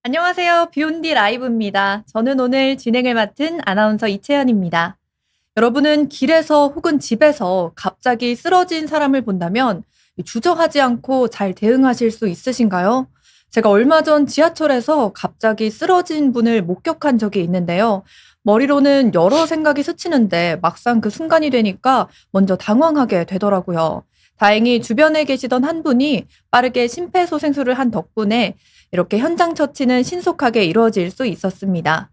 안녕하세요. 뷰온디 라이브입니다. 저는 오늘 진행을 맡은 아나운서 이채연입니다. 여러분은 길에서 혹은 집에서 갑자기 쓰러진 사람을 본다면 주저하지 않고 잘 대응하실 수 있으신가요? 제가 얼마 전 지하철에서 갑자기 쓰러진 분을 목격한 적이 있는데요. 머리로는 여러 생각이 스치는데 막상 그 순간이 되니까 먼저 당황하게 되더라고요. 다행히 주변에 계시던 한 분이 빠르게 심폐소생술을 한 덕분에 이렇게 현장 처치는 신속하게 이루어질 수 있었습니다.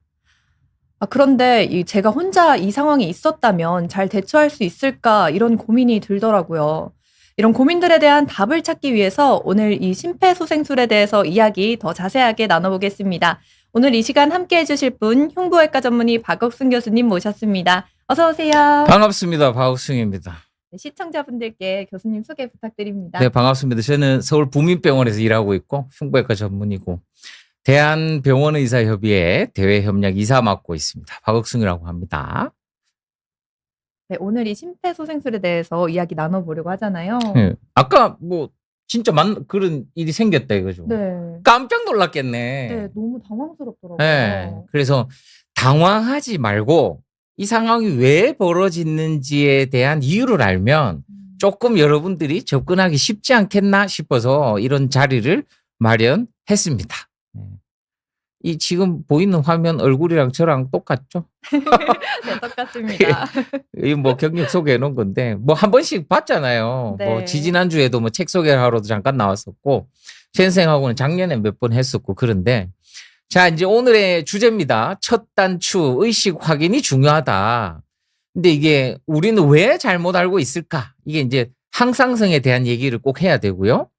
그런데 제가 혼자 이 상황이 있었다면 잘 대처할 수 있을까 이런 고민이 들더라고요. 이런 고민들에 대한 답을 찾기 위해서 오늘 이 심폐소생술에 대해서 이야기 더 자세하게 나눠보겠습니다. 오늘 이 시간 함께 해주실 분 흉부외과 전문의 박옥순 교수님 모셨습니다. 어서 오세요. 반갑습니다. 박옥승입니다. 네, 시청자분들께 교수님 소개 부탁드립니다. 네, 반갑습니다. 저는 서울 부민병원에서 일하고 있고 흉부외과 전문이고 대한병원의사협의회 대외협력 이사 맡고 있습니다. 박옥승이라고 합니다. 네, 오늘 이 심폐소생술에 대해서 이야기 나눠보려고 하잖아요. 네, 아까 뭐 진짜 그런 일이 생겼다 이거죠. 네. 깜짝 놀랐겠네. 네, 너무 당황스럽더라고요. 네, 그래서 당황하지 말고 이 상황이 왜 벌어졌는지에 대한 이유를 알면 조금 여러분들이 접근하기 쉽지 않겠나 싶어서 이런 자리를 마련했습니다. 이 지금 보이는 화면 얼굴이랑 저랑 똑같죠? 네, 똑같습니다. 이 뭐 경력 소개해 놓은 건데 뭐 한 번씩 봤잖아요. 네. 뭐 지지난주에도 뭐 책 소개를 하러도 잠깐 나왔었고先생하고는 작년에 몇 번 했었고 그런데 자 이제 오늘의 주제입니다. 첫 단추 의식 확인이 중요하다. 근데 이게 우리는 왜 잘못 알고 있을까? 이게 이제 항상성에 대한 얘기를 꼭 해야 되고요.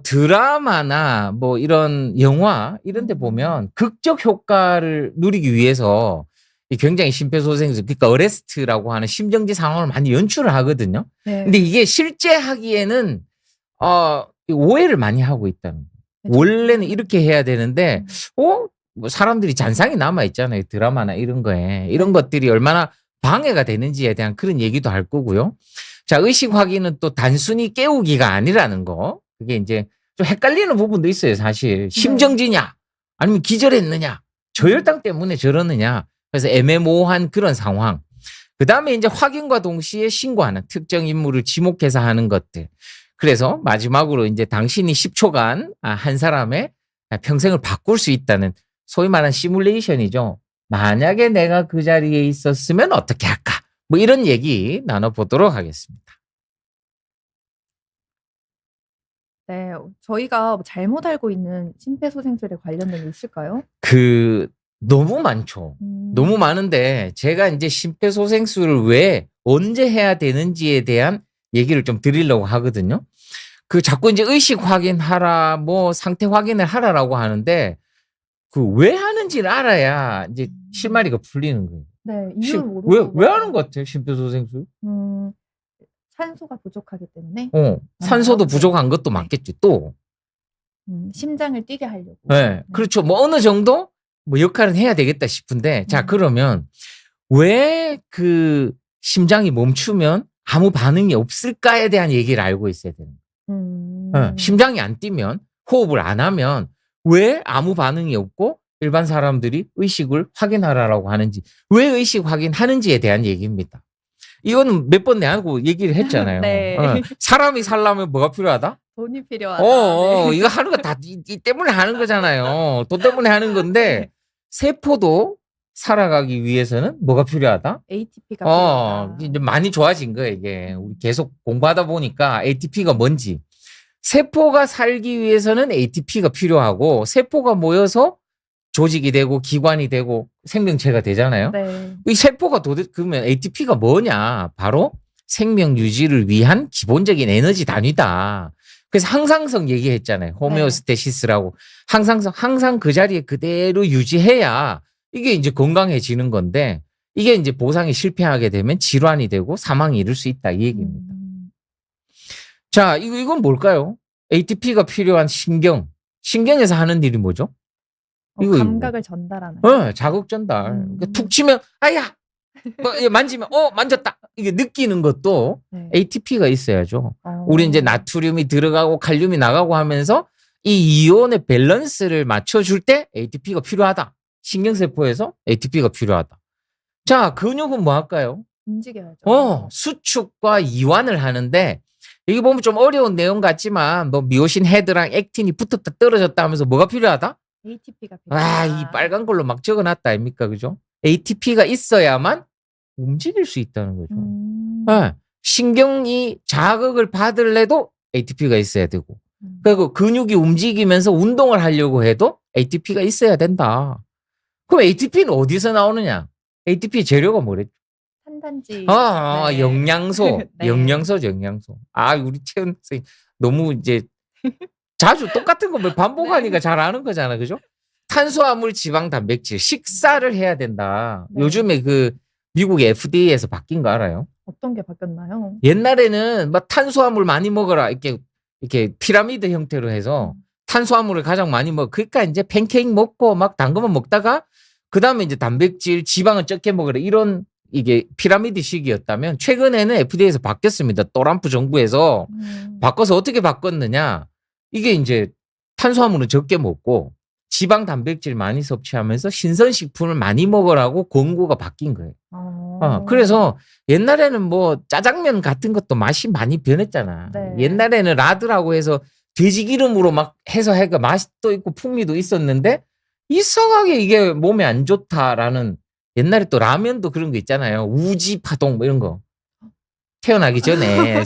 드라마나 뭐 이런 영화 이런 데 보면 극적 효과를 누리기 위해서 굉장히 심폐소생술, 그러니까 어레스트라고 하는 심정지 상황을 많이 연출을 하거든요. 네. 근데 이게 실제 하기에는 오해를 많이 하고 있다는 거예요. 네, 원래는 이렇게 해야 되는데 뭐 사람들이 잔상이 남아 있잖아요. 드라마나 이런 거에. 이런 것들이 얼마나 방해가 되는지에 대한 그런 얘기도 할 거고요. 자, 의식 확인은 또 단순히 깨우기가 아니라는 거. 그게 이제 좀 헷갈리는 부분도 있어요, 사실. 심정지냐? 아니면 기절했느냐? 저혈당 때문에 저러느냐? 그래서 애매모호한 그런 상황. 그 다음에 이제 확인과 동시에 신고하는 특정 인물을 지목해서 하는 것들. 그래서 마지막으로 이제 당신이 10초간 한 사람의 평생을 바꿀 수 있다는 소위 말하는 시뮬레이션이죠. 만약에 내가 그 자리에 있었으면 어떻게 할까? 뭐 이런 얘기 나눠보도록 하겠습니다. 네, 저희가 잘못 알고 있는 심폐소생술에 관련된 게 있을까요? 너무 많죠. 너무 많은데 제가 이제 심폐소생술을 왜 언제 해야 되는지에 대한 얘기를 좀 드리려고 하거든요. 자꾸 이제 의식 확인하라, 뭐 상태 확인을 하라라고 하는데 왜 하는지를 알아야 이제 실마리가 풀리는 거예요. 네, 이유를 모르고 왜 하는 것 같아요, 심폐소생술? 산소가 부족하기 때문에. 산소도 부족한 것도 맞겠지, 또. 심장을 뛰게 하려고. 네, 그렇죠. 뭐 어느 정도 뭐 역할은 해야 되겠다 싶은데, 자, 그러면 왜 심장이 멈추면 아무 반응이 없을까에 대한 얘기를 알고 있어야 되는 거예요. 심장이 안 뛰면, 호흡을 안 하면 왜 아무 반응이 없고 일반 사람들이 의식을 확인하라고 하는지, 왜 의식 확인하는지에 대한 얘기입니다. 이거는 몇 번 내하고 얘기를 했잖아요. 네. 사람이 살려면 뭐가 필요하다? 돈이 필요하다. 네. 이거 하는 거 다 이 때문에 하는 거잖아요. 돈 때문에 하는 건데 세포도 살아가기 위해서는 뭐가 필요하다? ATP가 필요하다. 이제 많이 좋아진 거예요, 이게. 우리 계속 공부하다 보니까 ATP가 뭔지. 세포가 살기 위해서는 ATP가 필요하고 세포가 모여서 조직이 되고 기관이 되고 생명체가 되잖아요. 네. 이 세포가 그러면 ATP가 뭐냐? 바로 생명 유지를 위한 기본적인 에너지 단위다. 그래서 항상성 얘기했잖아요. 호메오스테시스라고. 항상 그 자리에 그대로 유지해야 이게 이제 건강해지는 건데 이게 이제 보상이 실패하게 되면 질환이 되고 사망이 이를 수 있다 이 얘기입니다. 자, 이건 뭘까요? ATP가 필요한 신경에서 하는 일이 뭐죠? 감각을 전달하는. 자극 전달. 그러니까 툭 치면 아야, 뭐 만지면 만졌다. 이게 느끼는 것도 ATP가 있어야죠. 우리 이제 나트륨이 들어가고 칼륨이 나가고 하면서 이 이온의 밸런스를 맞춰줄 때 ATP가 필요하다. 신경세포에서 ATP가 필요하다. 자, 근육은 뭐 할까요? 움직여야죠. 수축과 이완을 하는데 이게 보면 좀 어려운 내용 같지만 뭐 미오신 헤드랑 액틴이 붙었다 떨어졌다 하면서 뭐가 필요하다? ATP가 아, 이 빨간 걸로 막 적어놨다 아닙니까? 그죠? ATP가 있어야만 움직일 수 있다는 거죠. 네. 신경이 자극을 받을래도 ATP가 있어야 되고 그리고 근육이 움직이면서 운동을 하려고 해도 ATP가 있어야 된다. 그럼 ATP는 어디서 나오느냐? ATP 재료가 뭐랬죠? 탄단지. 네. 영양소. 네. 영양소죠, 영양소. 아, 우리 채연 선생님 너무 이제 자주 똑같은 걸 반복하니까 잘 아는 거잖아. 그죠? 탄수화물, 지방, 단백질. 식사를 해야 된다. 네. 요즘에 그 미국 FDA에서 바뀐 거 알아요? 어떤 게 바뀌었나요? 옛날에는 막 탄수화물 많이 먹어라. 이렇게 피라미드 형태로 해서 탄수화물을 가장 많이 먹어. 그러니까 이제 팬케이크 먹고 막 단 것만 먹다가 그다음에 이제 단백질, 지방은 적게 먹으라. 이런 이게 피라미드식이었다면 최근에는 FDA에서 바뀌었습니다. 또람프 정부에서 바꿔서 어떻게 바꿨느냐? 이게 이제 탄수화물은 적게 먹고 지방, 단백질 많이 섭취하면서 신선식품을 많이 먹으라고 권고가 바뀐 거예요. 그래서 옛날에는 뭐 짜장면 같은 것도 맛이 많이 변했잖아. 네. 옛날에는 라드라고 해서 돼지 기름으로 막 해서 해가 맛도 있고 풍미도 있었는데 이상하게 이게 몸에 안 좋다라는 옛날에 또 라면도 그런 거 있잖아요. 우지 파동 뭐 이런 거. 태어나기 전에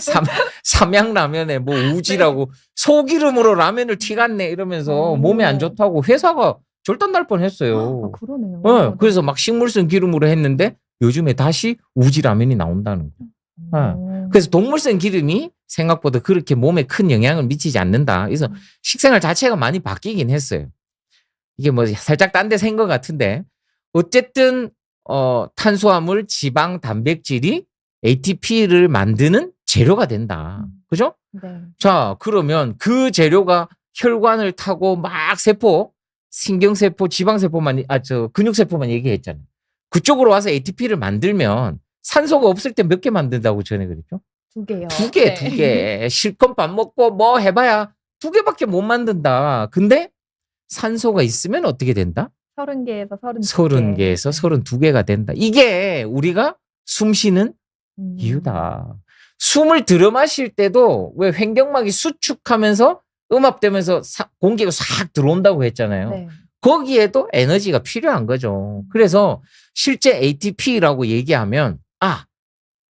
삼양라면에 뭐 우지라고 소기름으로 라면을 튀갔네 이러면서 몸에 안 좋다고 회사가 절단 날 뻔했어요. 그러네요. 네, 그래서 막 식물성 기름으로 했는데 요즘에 다시 우지 라면이 나온다는 거예요. 그래서 동물성 기름이 생각보다 그렇게 몸에 큰 영향을 미치지 않는다. 그래서 식생활 자체가 많이 바뀌긴 했어요. 이게 뭐 살짝 딴 데 센 것 같은데 어쨌든 탄수화물, 지방, 단백질이 ATP를 만드는 재료가 된다. 그죠? 네. 자, 그러면 그 재료가 혈관을 타고 막 신경세포, 지방세포만, 근육세포만 얘기했잖아요. 그쪽으로 와서 ATP를 만들면 산소가 없을 때 몇 개 만든다고 전에 그랬죠? 2개요. 두 개, 네. 두 개. 실컷 밥 먹고 뭐 해봐야 2개밖에 못 만든다. 근데 산소가 있으면 어떻게 된다? 30개에서 32개. 30개에서 32개가 된다. 이게 우리가 숨 쉬는 이유다. 숨을 들여 마실 때도 왜 횡격막이 수축하면서 음압되면서 공기가 싹 들어온다고 했잖아요. 네. 거기에도 에너지가 필요한 거죠. 그래서 실제 ATP라고 얘기하면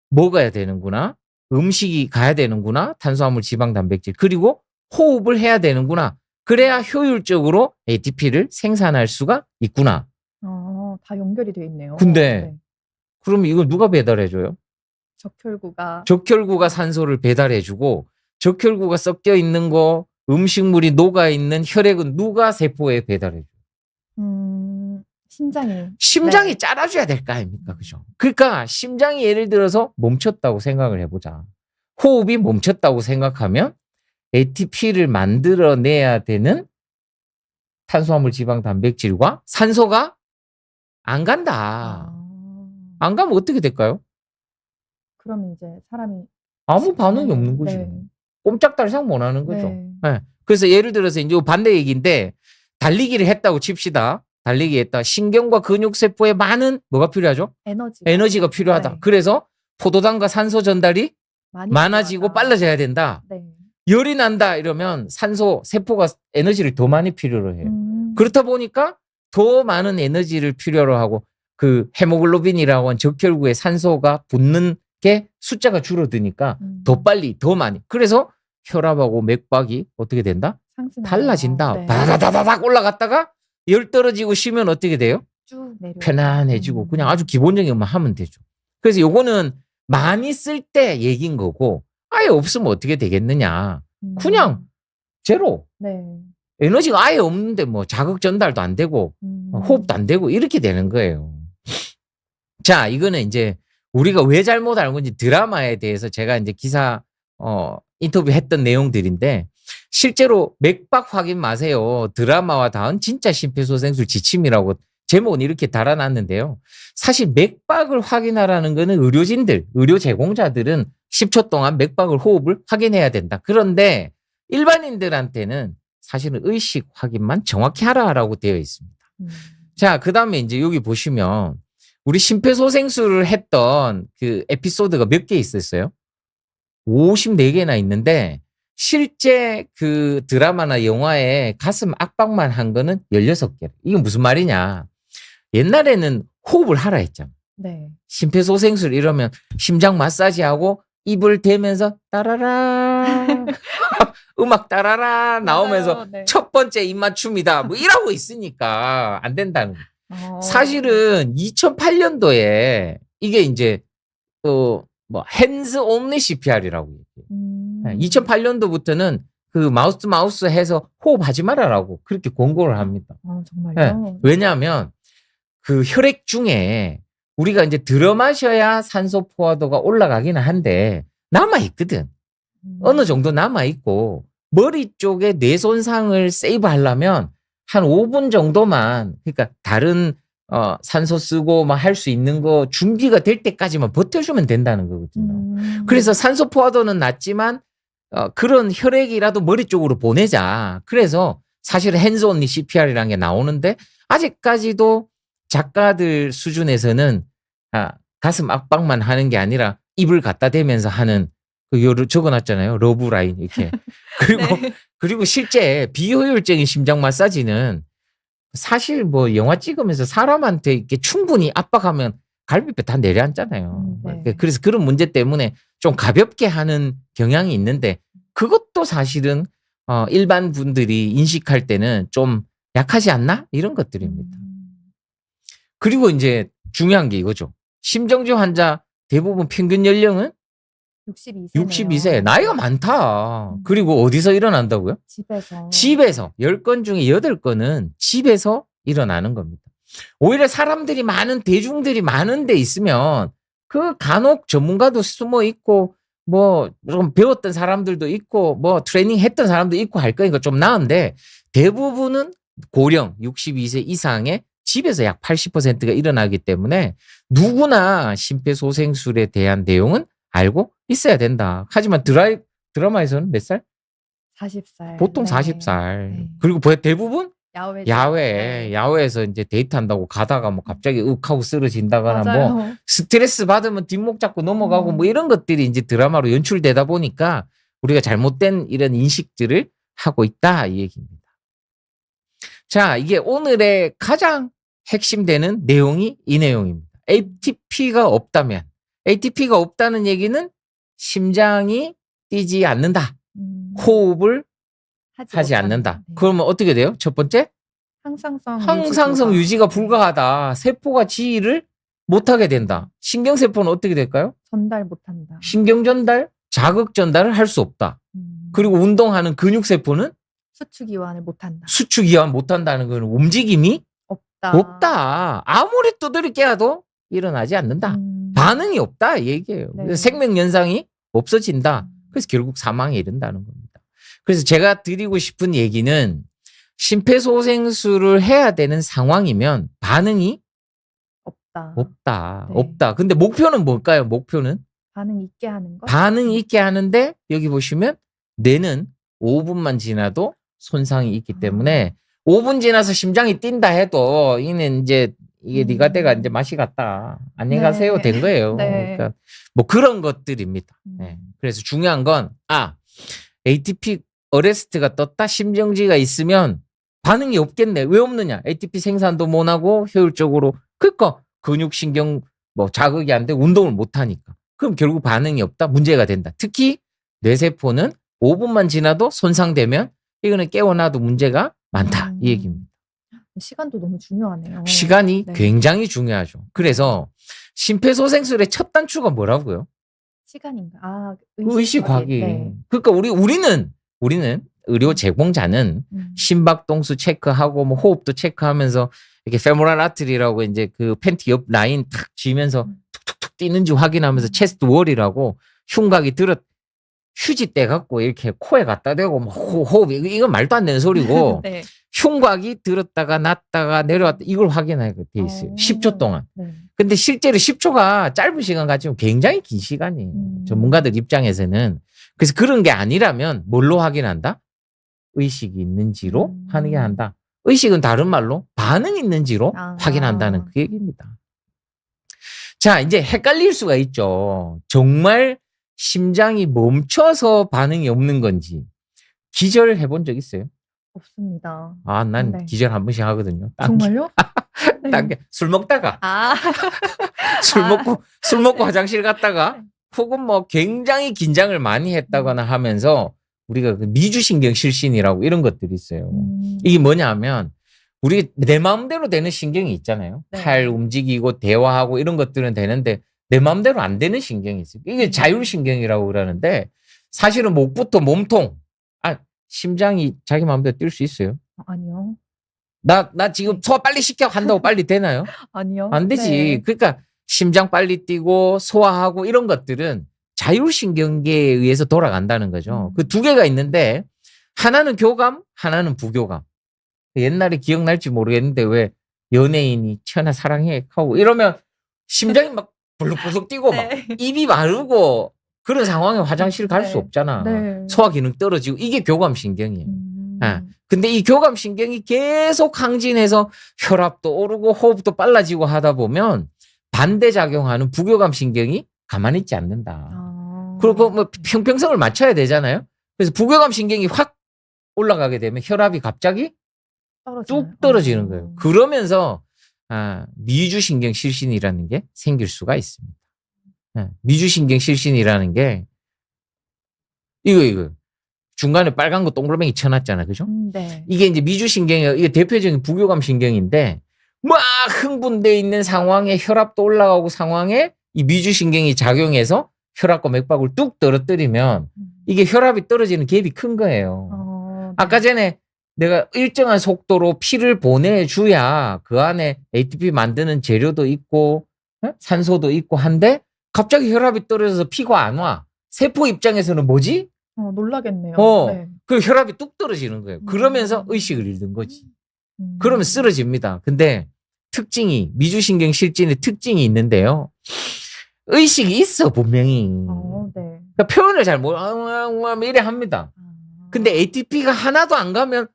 먹어야 되는구나. 음식이 가야 되는구나. 탄수화물, 지방, 단백질. 그리고 호흡을 해야 되는구나. 그래야 효율적으로 ATP를 생산할 수가 있구나. 다 연결이 돼 있네요. 근데 네. 그럼 이걸 누가 배달해줘요? 적혈구가. 적혈구가 산소를 배달해주고 적혈구가 섞여 있는 거 음식물이 녹아있는 혈액은 누가 세포에 배달해줘요? 심장이 네. 짜라줘야 될 거 아닙니까? 그죠? 그러니까 심장이 예를 들어서 멈췄다고 생각을 해보자. 호흡이 멈췄다고 생각하면 ATP를 만들어내야 되는 탄수화물, 지방, 단백질과 산소가 안 간다. 안 가면 어떻게 될까요? 그러면 이제 사람이 아무 반응이 없는 거지. 네. 꼼짝달싹 못 하는 거죠. 네. 네. 그래서 예를 들어서 이제 반대 얘기인데 달리기를 했다고 칩시다. 달리기 했다. 신경과 근육세포에 많은 뭐가 필요하죠? 에너지가 필요하다. 네. 그래서 포도당과 산소 전달이 많아지고 필요하다. 빨라져야 된다. 네. 열이 난다 이러면 세포가 에너지를 더 많이 필요로 해요. 그렇다 보니까 더 많은 에너지를 필요로 하고 그 헤모글로빈이라고 하는 적혈구에 산소가 붙는 게 숫자가 줄어드니까 더 빨리 더 많이. 그래서 혈압하고 맥박이 어떻게 된다? 달라진다. 네. 바다다다닥 올라갔다가 열 떨어지고 쉬면 어떻게 돼요? 쭉 내려. 편안해지고 그냥 아주 기본적인 것만 하면 되죠. 그래서 요거는 많이 쓸 때 얘기인 거고 아예 없으면 어떻게 되겠느냐. 그냥 제로. 네. 에너지가 아예 없는데 뭐 자극 전달도 안 되고 호흡도 안 되고 이렇게 되는 거예요. 자, 이거는 이제 우리가 왜 잘못 알고 있는지 드라마에 대해서 제가 이제 기사 인터뷰했던 내용들인데 실제로 맥박 확인 마세요. 드라마와 다은 진짜 심폐소생술 지침이라고 제목은 이렇게 달아놨는데요. 사실 맥박을 확인하라는 거는 의료 제공자들은 10초 동안 맥박을 호흡을 확인해야 된다. 그런데 일반인들한테는 사실은 의식 확인만 정확히 하라라고 되어 있습니다. 자, 그 다음에 이제 여기 보시면 우리 심폐소생술을 했던 그 에피소드가 몇 개 있었어요? 54개나 있는데 실제 그 드라마나 영화에 가슴 압박만 한 거는 16개. 이게 무슨 말이냐. 옛날에는 호흡을 하라 했잖아. 네. 심폐소생술 이러면 심장 마사지하고 입을 대면서 따라라 음악 따라라 나오면서 맞아요. 네. 첫 번째 입맞춤이다 뭐 이러고 있으니까 안 된다는 거예요. 사실은 2008년도에 이게 이제 뭐 핸즈 온리 CPR이라고 얘기해요. 2008년도부터는 그 마우스 투 마우스 해서 호흡하지 말아라고 그렇게 권고를 합니다. 정말요? 왜냐하면 그 혈액 중에 우리가 이제 들어 마셔야 산소 포화도가 올라가기는 한데 남아 있거든. 어느 정도 남아 있고 머리 쪽에 뇌 손상을 세이브 하려면 한 5분 정도만 그러니까 다른 산소 쓰고 막 할 수 있는 거 준비가 될 때까지만 버텨주면 된다는 거거든요. 그래서 산소 포화도는 낮지만 그런 혈액이라도 머리 쪽으로 보내자. 그래서 사실 핸즈 온리 CPR이라는 게 나오는데 아직까지도 작가들 수준에서는 가슴 압박만 하는 게 아니라 입을 갖다 대면서 하는 그 적어놨잖아요. 러브라인 이렇게. 그리고 네. 그리고 실제 비효율적인 심장 마사지는 사실 뭐 영화 찍으면서 사람한테 이렇게 충분히 압박하면 갈비뼈 다 내려앉잖아요. 네. 그래서 그런 문제 때문에 좀 가볍게 하는 경향이 있는데 그것도 사실은 일반 분들이 인식할 때는 좀 약하지 않나? 이런 것들입니다. 그리고 이제 중요한 게 이거죠. 심정지 환자 대부분 평균 연령은 62세네요. 62세. 나이가 많다. 그리고 어디서 일어난다고요? 집에서 10건 중에 8건은 집에서 일어나는 겁니다. 오히려 사람들이 많은 대중들이 많은 데 있으면 그 간혹 전문가도 숨어 있고 뭐 좀 배웠던 사람들도 있고 뭐 트레이닝 했던 사람도 있고 할 거니까 좀 나은데 대부분은 고령 62세 이상의 집에서 약 80%가 일어나기 때문에 누구나 심폐소생술에 대한 내용은 알고 있어야 된다. 하지만 드라마에서는 몇 살? 40살. 보통 네. 40살. 네. 그리고 대부분 야외죠. 야외에서 이제 데이트한다고 가다가 뭐 갑자기 하고 쓰러진다거나 맞아요. 뭐 스트레스 받으면 뒷목 잡고 넘어가고 뭐 이런 것들이 이제 드라마로 연출되다 보니까 우리가 잘못된 이런 인식들을 하고 있다 이 얘기입니다. 자, 이게 오늘의 가장 핵심되는 내용이 이 내용입니다. ATP가 없다면 ATP가 없다는 얘기는 심장이 뛰지 않는다. 호흡을 하지 않는다. 네. 그러면 어떻게 돼요? 첫 번째, 항상성 유지가 불가하다. 세포가 지휘를 못하게 된다. 신경세포는 어떻게 될까요? 전달 못한다. 신경 전달, 자극 전달을 할 수 없다. 그리고 운동하는 근육세포는 수축 이완을 못한다. 수축 이완 못한다는 건 움직임이 없다. 아무리 두드려 깨도 일어나지 않는다. 반응이 없다 이 얘기예요. 네. 그래서 생명 연상이 없어진다. 그래서 결국 사망에 이른다는 겁니다. 그래서 제가 드리고 싶은 얘기는 심폐소생술을 해야 되는 상황이면 반응이 없다. 네. 없다. 근데 목표는 뭘까요? 목표는 반응 있게 하는 것. 반응 있게 하는데 여기 보시면 뇌는 5분만 지나도 손상이 있기 때문에 5분 지나서 심장이 뛴다 해도 이는 이제 이게 네가 때가 이제 맛이 갔다. 안녕히 가세요 네. 된 거예요. 네. 그러니까 뭐 그런 것들입니다. 네. 그래서 중요한 건 ATP 어레스트가 떴다. 심정지가 있으면 반응이 없겠네. 왜 없느냐? ATP 생산도 못 하고 효율적으로 그러니까 근육신경 뭐 자극이 안 되고 운동을 못 하니까. 그럼 결국 반응이 없다. 문제가 된다. 특히 뇌세포는 5분만 지나도 손상되면 이거는 깨어나도 문제가 많다. 이 얘기입니다. 시간도 너무 중요하네요. 시간이 네. 굉장히 중요하죠. 그래서 심폐소생술의 첫 단추가 뭐라고요? 시간인가? 의식 확인. 네. 그러니까 우리는 의료 제공자는 심박동수 체크하고 뭐 호흡도 체크하면서 이렇게 페모랄 아트리라고 이제 그 팬티 옆 라인 탁 쥐면서 툭툭툭 뛰는지 확인하면서 체스트 월이라고 흉곽이 휴지 떼 갖고 이렇게 코에 갖다 대고 뭐 호흡 이건 말도 안 되는 소리고 네. 흉곽이 들었다가 놨다가 내려왔다 이걸 확인하게 돼 있어요. 10초 동안. 네. 근데 실제로 10초가 짧은 시간 같지만 굉장히 긴 시간이에요. 전문가들 입장에서는. 그래서 그런 게 아니라면 뭘로 확인한다? 의식이 있는지로 확인한다. 의식은 다른 말로 반응이 있는지로 확인한다는 그 얘기입니다. 자, 이제 헷갈릴 수가 있죠. 정말 심장이 멈춰서 반응이 없는 건지. 기절해 본 적 있어요? 없습니다. 아, 난 네. 기절 한 번씩 하거든요. 정말요? 네. 술 먹다가 아, 술 먹고 화장실 갔다가 네. 혹은 뭐 굉장히 긴장을 많이 했다거나 하면서 우리가 그 미주신경 실신이라고 이런 것들이 있어요. 이게 뭐냐면 우리 내 마음대로 되는 신경이 있잖아요. 네. 팔 움직이고 대화하고 이런 것들은 되는데 내 마음대로 안 되는 신경이 있어요. 이게 자율신경이라고 그러는데 사실은 목부터 몸통, 심장이 자기 마음대로 뛸 수 있어요. 아니요. 나 지금 소화 빨리 시켜 한다고 빨리 되나요? 아니요. 안 되지. 네. 그러니까 심장 빨리 뛰고 소화하고 이런 것들은 자율신경계에 의해서 돌아간다는 거죠. 그 두 개가 있는데 하나는 교감, 하나는 부교감. 옛날에 기억날지 모르겠는데 왜 연예인이 천하 사랑해 하고 이러면 심장이 막 벌룩벌룩 뛰고 막 네. 입이 마르고 그런 상황에 화장실 갈 수 네. 없잖아. 네. 소화 기능 떨어지고 이게 교감신경이에요. 아, 근데 이 교감신경이 계속 항진해서 혈압도 오르고 호흡도 빨라지고 하다 보면 반대작용하는 부교감신경이 가만히 있지 않는다. 그리고 뭐 평평성을 맞춰야 되잖아요. 그래서 부교감신경이 확 올라가게 되면 혈압이 갑자기 뚝 떨어지는 거예요. 그러면서 미주신경 실신이라는 게 생길 수가 있습니다. 미주신경 실신이라는 게 이거 중간에 빨간 거 동그라미 쳐놨잖아, 그죠? 네. 이게 이제 미주신경이 이게 대표적인 부교감 신경인데 막 흥분돼 있는 상황에 혈압도 올라가고 상황에 이 미주신경이 작용해서 혈압과 맥박을 뚝 떨어뜨리면 이게 혈압이 떨어지는 갭이 큰 거예요. 아까 전에 내가 일정한 속도로 피를 보내줘야 그 안에 ATP 만드는 재료도 있고 산소도 있고 한데 갑자기 혈압이 떨어져서 피가 안 와. 세포 입장에서는 뭐지? 놀라겠네요. 네. 그 혈압이 뚝 떨어지는 거예요. 그러면서 의식을 잃는 거지. 그러면 쓰러집니다. 근데 특징이 미주신경 실진의 특징이 있는데요. 의식이 있어 분명히. 네. 그러니까 표현을 잘 못 이래 합니다. 근데 ATP가 하나도 안 가면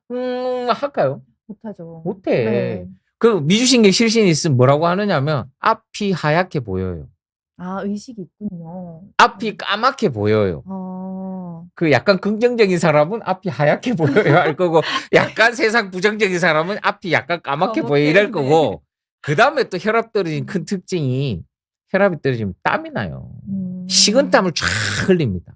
할까요? 못하죠. 못해. 네. 그 미주신경 실신이 있으면 뭐라고 하느냐면 앞이 하얗게 보여요. 의식이 있군요. 앞이 까맣게 보여요. 그 약간 긍정적인 사람은 앞이 하얗게 보여야 할 거고 약간 세상 부정적인 사람은 앞이 약간 까맣게 보여 이럴 거고 그다음에 또 혈압 떨어진 큰 특징이 혈압이 떨어지면 땀이 나요. 식은땀을 쫙 흘립니다.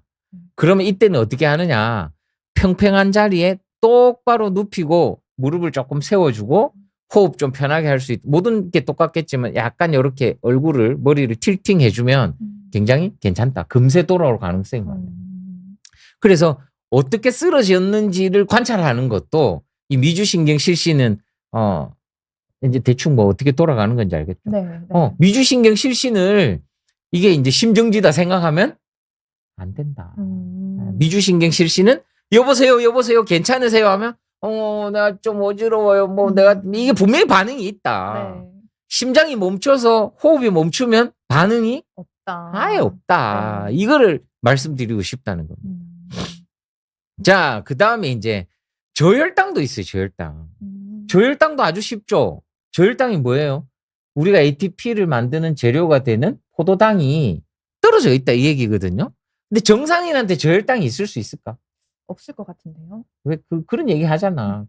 그러면 이때는 어떻게 하느냐. 평평한 자리에 똑바로 눕히고 무릎을 조금 세워주고 호흡 좀 편하게 할 수 있. 모든 게 똑같겠지만 약간 이렇게 얼굴을 머리를 틸팅 해주면 굉장히 괜찮다. 금세 돌아올 가능성이 많아요. 그래서 어떻게 쓰러졌는지를 관찰하는 것도 이 미주신경 실신은 이제 대충 뭐 어떻게 돌아가는 건지 알겠죠? 네, 네. 미주신경 실신을 이게 이제 심정지다 생각하면 안 된다. 미주신경 실신은 여보세요 괜찮으세요 하면 나 좀 어지러워요. 뭐 내가 이게 분명히 반응이 있다. 네. 심장이 멈춰서 호흡이 멈추면 반응이 없다. 아예 없다. 네. 이거를 말씀드리고 싶다는 겁니다. 자, 그 다음에 이제 저혈당도 있어요. 저혈당. 저혈당도 아주 쉽죠. 저혈당이 뭐예요? 우리가 ATP를 만드는 재료가 되는 포도당이 떨어져 있다 이 얘기거든요. 근데 정상인한테 저혈당이 있을 수 있을까? 없을 것 같은데요. 왜 그런 얘기 하잖아.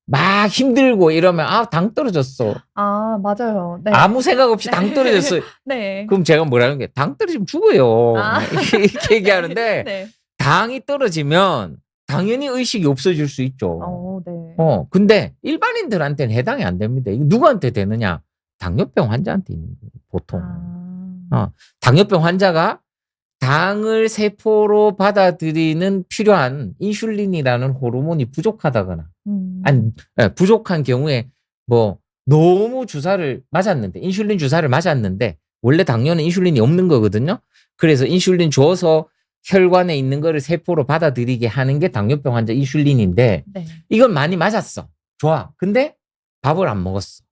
막 힘들고 이러면 당 떨어졌어. 맞아요. 네. 아무 생각 없이 당 떨어졌어. 네. 그럼 제가 뭐라는 게 당 떨어지면 죽어요. 이렇게 얘기하는데 네. 당이 떨어지면 당연히 의식이 없어질 수 있죠. 네. 근데 일반인들한테는 해당이 안 됩니다. 이거 누구한테 되느냐? 당뇨병 환자한테 있는 거예요, 보통. 당뇨병 환자가 당을 세포로 받아들이는 필요한 인슐린이라는 호르몬이 부족하다거나, 부족한 경우에 뭐 너무 주사를 맞았는데, 인슐린 주사를 맞았는데, 원래 당뇨는 인슐린이 없는 거거든요. 그래서 인슐린 줘서 혈관에 있는 거를 세포로 받아들이게 하는 게 당뇨병 환자 인슐린인데 네. 이건 많이 맞았어. 좋아. 근데 밥을 안 먹었어.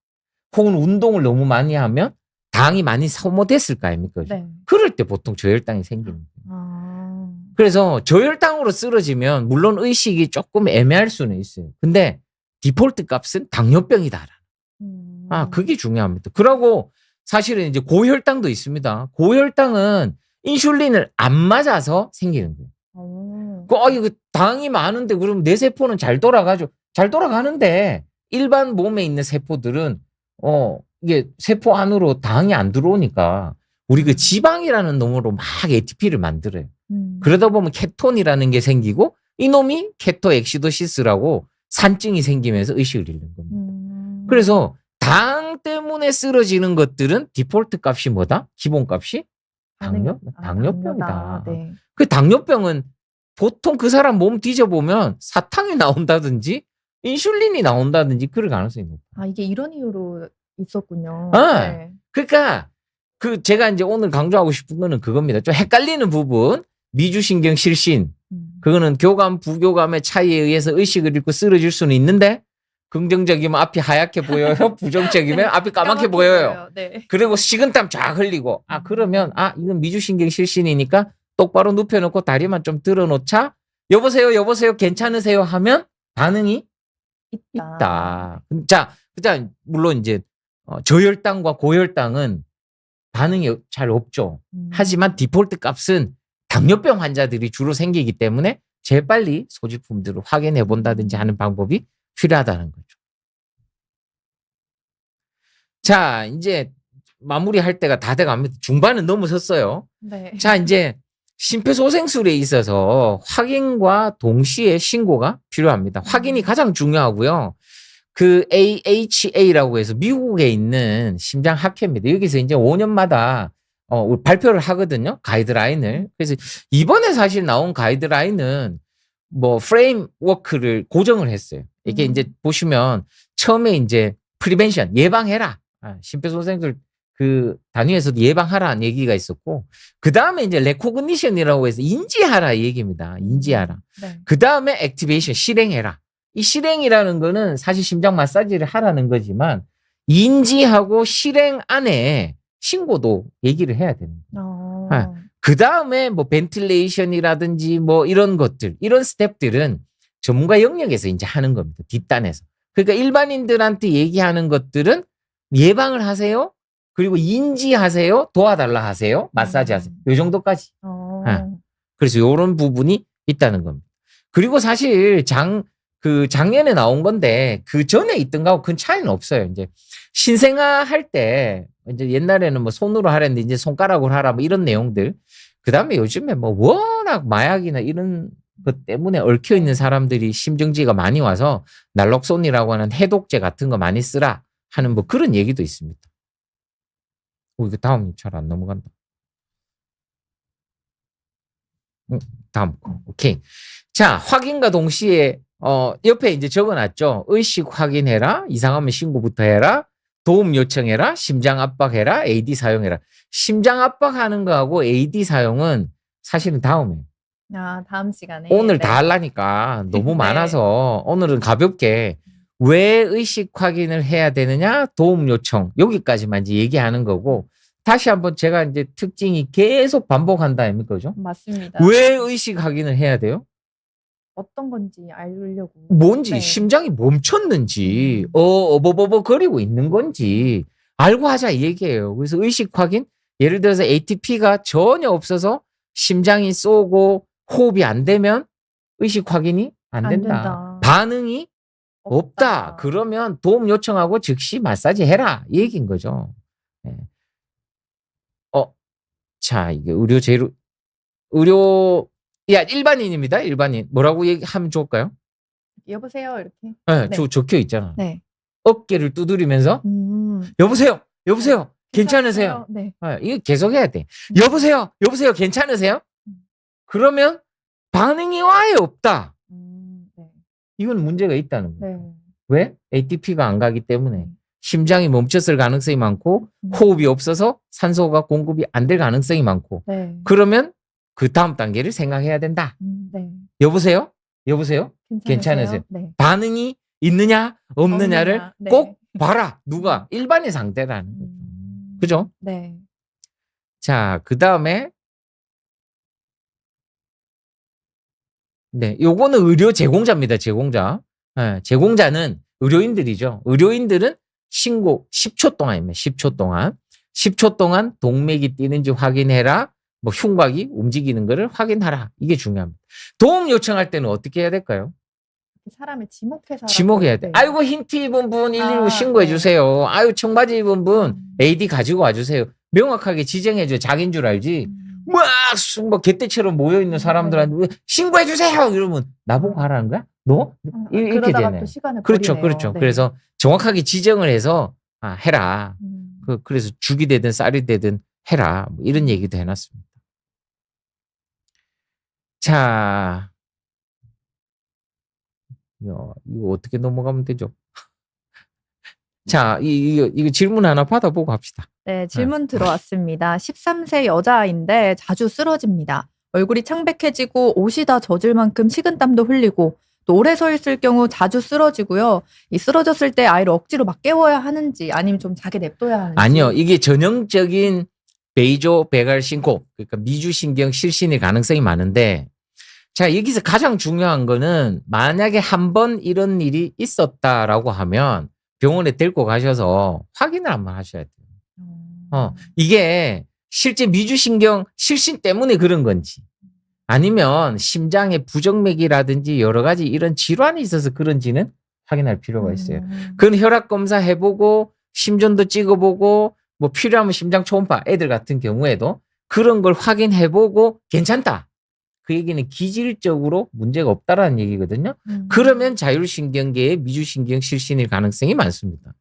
혹은 운동을 너무 많이 하면 당이 많이 소모됐을 거 아닙니까? 네. 그럴 때 보통 저혈당이 생기는 거예요. 그래서 저혈당으로 쓰러지면 물론 의식이 조금 애매할 수는 있어요. 근데 디폴트 값은 당뇨병이다. 그게 중요합니다. 그러고 사실은 이제 고혈당도 있습니다. 고혈당은 인슐린을 안 맞아서 생기는 거예요. 이거 당이 많은데 그럼 내 세포는 잘 돌아가죠. 잘 돌아가는데 일반 몸에 있는 세포들은 이게 세포 안으로 당이 안 들어오니까 우리 그 지방이라는 놈으로 막 ATP를 만들어요. 그러다 보면 케톤이라는 게 생기고 이놈이 케토엑시도시스라고 산증이 생기면서 의식을 잃는 겁니다. 그래서 당 때문에 쓰러지는 것들은 디폴트 값이 뭐다? 기본 값이 당뇨병이다. 네. 그 당뇨병은 보통 그 사람 몸 뒤져보면 사탕이 나온다든지 인슐린이 나온다든지 그럴 가능성이 높아요. 이게 이런 이유로 있었군요. 네. 그러니까 제가 이제 오늘 강조하고 싶은 거는 그겁니다. 좀 헷갈리는 부분, 미주신경 실신, 그거는 교감, 부교감의 차이에 의해서 의식을 잃고 쓰러질 수는 있는데 긍정적이면 앞이 하얗게 보여요. 부정적이면 앞이 까맣게 보여요. 네. 그리고 식은땀 쫙 흘리고 그러면 이건 미주신경 실신이니까 똑바로 눕혀놓고 다리만 좀 들어놓자. 여보세요 괜찮으세요 하면 반응이 있다. 자 물론 이제 저혈당과 고혈당은 반응이 잘 없죠. 하지만 디폴트 값은 당뇨병 환자들이 주로 생기기 때문에 재빨리 소지품들을 확인해 본다든지 하는 방법이 필요하다는 거죠. 자, 이제 마무리할 때가 다 돼갑니다. 중반은 넘어섰어요. 네. 자, 이제 심폐소생술에 있어서 확인과 동시에 신고가 필요합니다. 확인이 가장 중요하고요. 그 AHA라고 해서 미국에 있는 심장학회입니다. 여기서 이제 5년마다 발표를 하거든요. 가이드라인을. 그래서 이번에 사실 나온 가이드라인은 뭐 프레임워크를 고정을 했어요. 이게 이제 보시면 처음에 이제 프리벤션 예방해라. 심폐소생술 그 단위에서도 예방하라는 얘기가 있었고 그 다음에 이제 레코그니션이라고 해서 인지하라 이 얘기입니다. 인지하라. 네. 그 다음에 액티베이션 실행해라. 이 실행이라는 거는 사실 심장 마사지를 하라는 거지만 인지하고 실행 안에 신고도 얘기를 해야 됩니다. 그 다음에 뭐 벤틸레이션이라든지 뭐 이런 것들, 이런 스텝들은 전문가 영역에서 이제 하는 겁니다. 뒷단에서. 그러니까 일반인들한테 얘기하는 것들은 예방을 하세요. 그리고 인지하세요. 도와달라 하세요. 마사지 하세요. 요 정도까지. 그래서 요런 부분이 있다는 겁니다. 그리고 사실 작년에 나온 건데 그 전에 있던 거하고 큰 차이는 없어요. 이제 신생아 할 때 이제 옛날에는 뭐 손으로 하랬는데 이제 손가락으로 하라 뭐 이런 내용들. 그 다음에 요즘에 뭐 워낙 마약이나 이런 것 때문에 얽혀 있는 사람들이 심정지가 많이 와서 날록손이라고 하는 해독제 같은 거 많이 쓰라 하는 뭐 그런 얘기도 있습니다. 이거 다음이 잘 안 넘어간다. 다음 거. 오케이. 자, 확인과 동시에 옆에 이제 적어놨죠. 의식 확인해라. 이상하면 신고부터 해라. 도움 요청해라. 심장 압박해라. AD 사용해라. 심장 압박하는 거하고 AD 사용은 사실은 다음에. 다음 시간에. 오늘 다 하려니까 너무 네. 많아서 오늘은 가볍게 왜 의식 확인을 해야 되느냐? 도움 요청. 여기까지만 이제 얘기하는 거고 다시 한번 제가 이제 특징이 계속 반복한다 아닙니까? 그죠? 맞습니다. 왜 의식 확인을 해야 돼요? 어떤 건지 알려고. 뭔지 네. 심장이 멈췄는지 어버버버거리고 있는 건지 알고 하자 이 얘기예요. 그래서 의식 확인 예를 들어서 ATP가 전혀 없어서 심장이 쏘고 호흡이 안 되면 의식 확인이 안 된다. 반응이 없다. 그러면 도움 요청하고 즉시 마사지 해라 이 얘기인 거죠. 네. 자 이게 일반인입니다. 일반인. 뭐라고 얘기하면 좋을까요? 여보세요 이렇게. 네, 네. 적혀 있잖아. 네. 어깨를 두드리면서 여보세요. 괜찮으세요? 네. 이거 계속 해야 돼. 여보세요. 괜찮으세요? 그러면 반응이 아예 없다. 네. 이건 문제가 있다는 거예요. 네. 왜? ATP가 안 가기 때문에 심장이 멈췄을 가능성이 많고 호흡이 없어서 산소가 공급이 안 될 가능성이 많고 네. 그러면 그 다음 단계를 생각해야 된다. 네. 여보세요? 괜찮으세요? 네. 반응이 있느냐 없느냐를 없느냐. 네. 꼭 봐라. 누가? 일반인 상태라는 거죠. 그죠? 네. 자, 그 다음에 네, 요거는 의료 제공자입니다. 제공자. 예, 제공자는 의료인들이죠. 의료인들은 신고 10초 동안입니다. 10초 동안. 10초 동안 동맥이 뛰는지 확인해라. 뭐 흉곽이 움직이는 거를 확인하라. 이게 중요합니다. 도움 요청할 때는 어떻게 해야 될까요? 사람을 지목해서 지목해야 돼. 네. 아이고 흰 티 입은 분 119 아, 신고해 네. 주세요. 아유 청바지 입은 분 AD 가지고 와주세요. 명확하게 지정해 줘. 자기인 줄 알지. 막 개떼처럼 모여 있는 사람들한테 왜 신고해 주세요. 이러면 나보고 하라는 거야? 너? 이렇게 그러다가 되네. 또 시간을 그렇죠, 버리네요. 그렇죠. 네. 그래서 정확하게 지정을 해서 해라. 그래서 죽이 되든 쌀이 되든 해라. 뭐 이런 얘기도 해놨습니다. 자, 이거 어떻게 넘어가면 되죠? 자, 이거 질문 하나 받아보고 합시다. 네, 질문 들어왔습니다. 13세 여자아이인데 자주 쓰러집니다. 얼굴이 창백해지고 옷이 다 젖을 만큼 식은땀도 흘리고 또 오래 서 있을 경우 자주 쓰러지고요. 이 쓰러졌을 때 아이를 억지로 막 깨워야 하는지 아니면 좀 자게 냅둬야 하는지. 아니요, 이게 전형적인 베이조 베갈 신코, 그러니까 미주신경 실신일 가능성이 많은데, 자, 여기서 가장 중요한 거는 만약에 한 번 이런 일이 있었다라고 하면 병원에 데리고 가셔서 확인을 한번 하셔야 돼요. 이게 실제 미주신경 실신 때문에 그런 건지 아니면 심장에 부정맥이라든지 여러 가지 이런 질환이 있어서 그런지는 확인할 필요가 있어요. 그건 혈압 검사 해보고 심전도 찍어보고 뭐 필요하면 심장 초음파 애들 같은 경우에도 그런 걸 확인해보고 괜찮다. 그 얘기는 기질적으로 문제가 없다라는 얘기거든요. 그러면 자율신경계의 미주신경 실신일 가능성이 많습니다.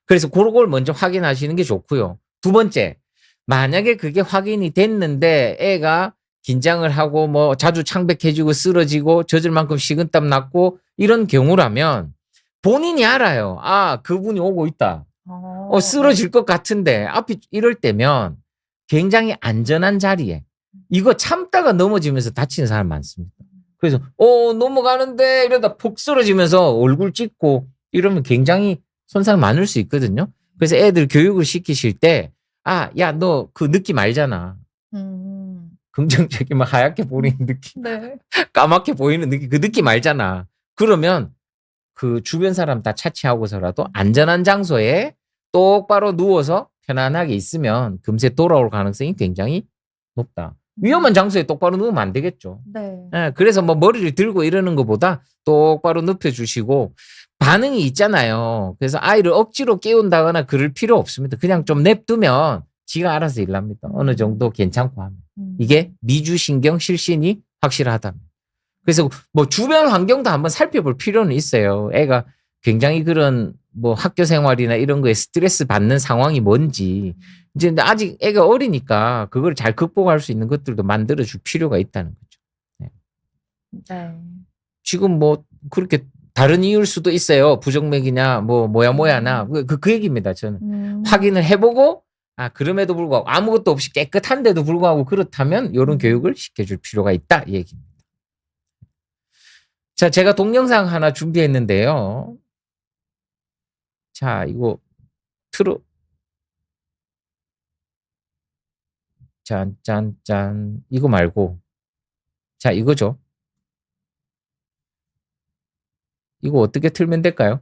그래서 그걸 먼저 확인하시는 게 좋고요. 두 번째, 만약에 그게 확인이 됐는데 애가 긴장을 하고 뭐 자주 창백해지고 쓰러지고 젖을 만큼 식은땀 났고 이런 경우라면 본인이 알아요. 아, 그분이 오고 있다. 쓰러질 것 같은데 앞이 이럴 때면 굉장히 안전한 자리에 이거 참다가 넘어지면서 다치는 사람 많습니다. 그래서 넘어가는데 이러다 폭 쓰러지면서 얼굴 찍고 이러면 굉장히 손상 많을 수 있거든요. 그래서 애들 교육을 시키실 때 야, 너 그 느낌 알잖아. 긍정적이면 하얗게 보이는 느낌, 네. 까맣게 보이는 느낌, 그 느낌 알잖아. 그러면 그 주변 사람 다 차치하고서라도 안전한 장소에 똑바로 누워서 편안하게 있으면 금세 돌아올 가능성이 굉장히 높다. 위험한 장소에 똑바로 누우면 안 되겠죠. 네. 그래서 뭐 머리를 들고 이러는 것보다 똑바로 눕혀주시고 반응이 있잖아요. 그래서 아이를 억지로 깨운다거나 그럴 필요 없습니다. 그냥 좀 냅두면 지가 알아서 일합니다. 어느 정도 괜찮고 하면. 이게 미주신경 실신이 확실하다면. 그래서 뭐 주변 환경도 한번 살펴볼 필요는 있어요. 애가 굉장히 그런 뭐 학교 생활이나 이런 거에 스트레스 받는 상황이 뭔지. 이제 근데 아직 애가 어리니까 그걸 잘 극복할 수 있는 것들도 만들어 줄 필요가 있다는 거죠. 네. 지금 뭐 그렇게 다른 이유일 수도 있어요. 부정맥이냐 뭐 뭐야나 그 얘기입니다. 저는 확인을 해보고 그럼에도 불구하고 아무것도 없이 깨끗한데도 불구하고 그렇다면 이런 교육을 시켜줄 필요가 있다 이 얘기입니다. 자, 제가 동영상 하나 준비했는데요. 자, 이거 짠. 이거 말고. 자, 이거죠. 이거 어떻게 틀면 될까요?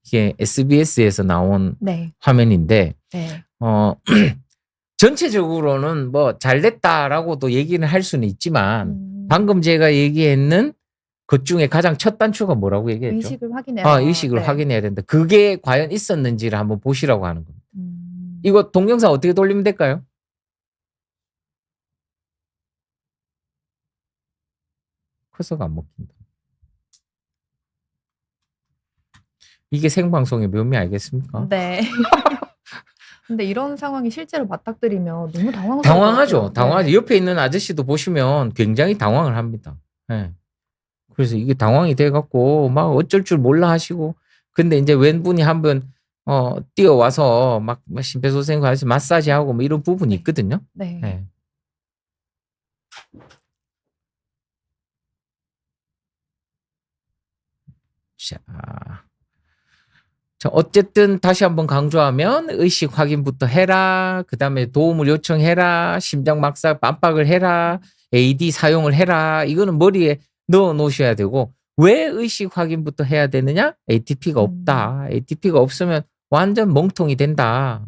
이게 SBS에서 나온 네. 화면인데, 네. 전체적으로는 뭐 잘 됐다라고도 얘기는 할 수는 있지만, 방금 제가 얘기했는 것 중에 가장 첫 단추가 뭐라고 얘기했죠? 의식을 확인해라. 의식을 확인해야 된다. 그게 과연 있었는지를 한번 보시라고 하는 겁니다. 이거 동영상 어떻게 돌리면 될까요? 커서가 안 먹힌다. 이게 생방송의 묘미 알겠습니까? 네. 근데 이런 상황이 실제로 맞닥뜨리면 너무 당황하죠. 네. 옆에 있는 아저씨도 보시면 굉장히 당황을 합니다. 네. 그래서 이게 당황이 돼갖고 막 어쩔 줄 몰라 하시고 근데 이제 웬분이 한 번 뛰어와서 막 심폐소생술 마사지하고 뭐 이런 부분이 있거든요. 네. 네. 자, 어쨌든 다시 한번 강조하면 의식 확인부터 해라. 그다음에 도움을 요청해라. 심장 막사 깜빡을 해라. AD 사용을 해라. 이거는 머리에 넣어 놓으셔야 되고 왜 의식 확인부터 해야 되느냐? ATP가 없다. ATP가 없으면 완전 멍통이 된다.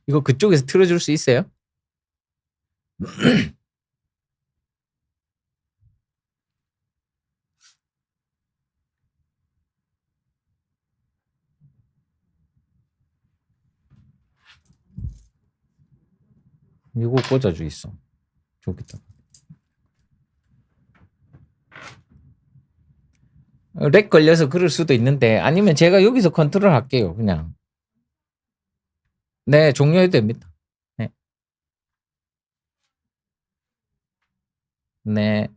이거 그쪽에서 틀어줄 수 있어요? 이거 꽂아줘 있어. 좋겠다. 렉 걸려서 그럴 수도 있는데 아니면 제가 여기서 컨트롤 할게요. 그냥. 네, 종료해도 됩니다. 네. 네.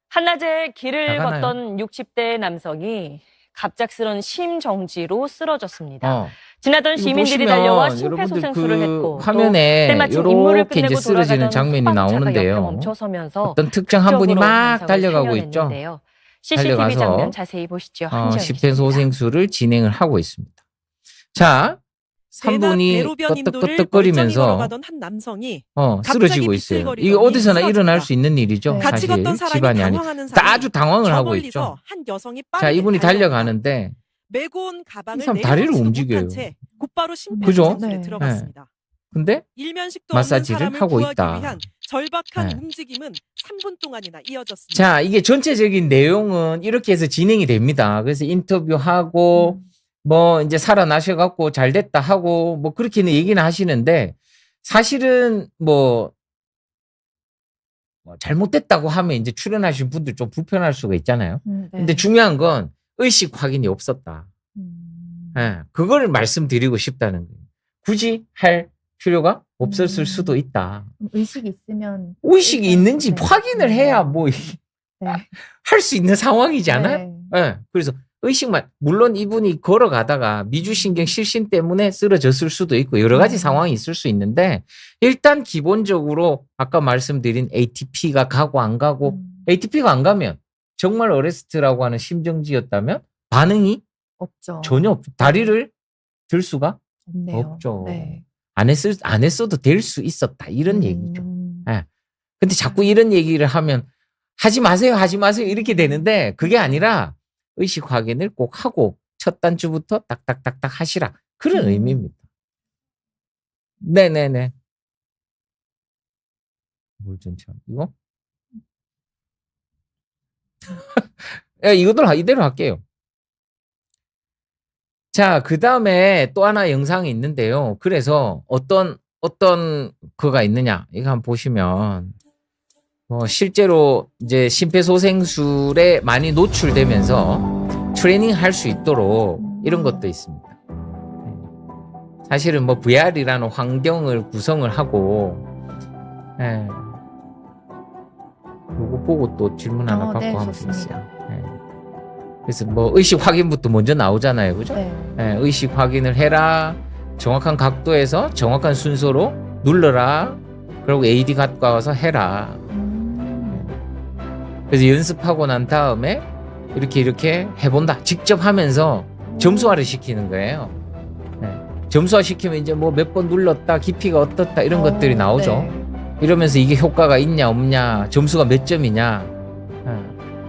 한낮에 길을 나가나요? 걷던 60대 남성이 갑작스런 심정지로 쓰러졌습니다. 어. 지나던 이거 시민들이 보시면 달려와 여러분들 심폐소생술을 그 했고 화면에 때마침 임무를 요렇게 이제 끝내고 쓰러지는 돌아가던 장면이 소방차가 옆에 나오는데요. 멈춰서면서 어떤 특정 한 분이 극적으로 막 남성을 달려가고 있죠. 살려냈는데요. CCTV 달려가서 장면 자세히 보시죠. 한지연 기자입니다. 심폐소생술을 진행을 하고 있습니다. 자, 대낮 3분이 대로변 임도를 멀쩡히 끄떡끄떡거리면서 걸어가던 한 남성이 쓰러지고 갑자기 있어요. 비틀거리더니 이게 어디서나 쓰러집니다. 일어날 수 있는 일이죠. 네. 같이 사실 걷던 사람이 집안이 아니. 당황하는 사이 아주 당황을 저 하고 멀리서 있죠. 한 여성이 자, 빠르게 이분이 달려옵니다. 달려가는데 메고 온 이 가방을 사람 다리를 내려놓지도 움직여요. 못한 채 곧바로 그죠? 심폐소생술에 네. 들어갔습니다. 근데 일면식도 마사지를 없는 사람을 하고 구하기 있다. 위한 절박한 네. 움직임은 3분 동안이나 이어졌습니다. 자, 이게 전체적인 내용은 이렇게 해서 진행이 됩니다. 그래서 인터뷰하고 뭐 이제 살아나셔갖고 잘 됐다 하고 뭐 그렇게는 얘기는 하시는데 사실은 뭐 잘못됐다고 하면 이제 출연하신 분들 좀 불편할 수가 있잖아요. 네. 근데 중요한 건 의식 확인이 없었다. 예, 그걸 말씀드리고 싶다는 거예요. 굳이 할 필요가 없었을 수도 있다. 의식이 있으면 의식이 일단, 있는지 네. 확인을 해야 뭐 네. 할 수 있는 상황이지 않아요? 네. 예. 그래서 의식만 물론 이분이 걸어가다가 미주신경 실신 때문에 쓰러졌을 수도 있고 여러 가지 상황이 있을 수 있는데 일단 기본적으로 아까 말씀드린 ATP가 가고 안 가고 ATP가 안 가면 정말 어레스트라고 하는 심정지였다면 반응이 없죠. 전혀 없죠. 다리를 들 수가 없네요. 없죠. 네. 안 했어도 될 수 있었다 이런 얘기죠. 음. 예. 근데 자꾸 이런 얘기를 하면 하지 마세요 이렇게 되는데 그게 아니라 의식 확인을 꼭 하고 첫 단추부터 딱딱딱딱 하시라 그런 의미입니다. 네네네. 뭘 전체 이거? 예, 이대로 할게요. 자, 그 다음에 또 하나 영상이 있는데요. 그래서 어떤 그거가 있느냐 이거 한번 보시면 실제로 이제 심폐소생술에 많이 노출되면서 트레이닝 할 수 있도록 이런 것도 있습니다. 사실은 뭐 VR이라는 환경을 구성을 하고, 예. 요거 보고 또 질문 하나 받고 네, 하면 좋습니다. 되겠어요. 예. 그래서 뭐 의식 확인부터 먼저 나오잖아요, 그죠? 네. 예, 의식 확인을 해라. 정확한 각도에서 정확한 순서로 눌러라. 그리고 AD 갖고 와서 해라. 그래서 연습하고 난 다음에 이렇게 해본다. 직접 하면서 점수화를 시키는 거예요. 네. 점수화 시키면 이제 뭐 몇 번 눌렀다, 깊이가 어떻다 이런 것들이 나오죠. 네. 이러면서 이게 효과가 있냐 없냐, 점수가 몇 점이냐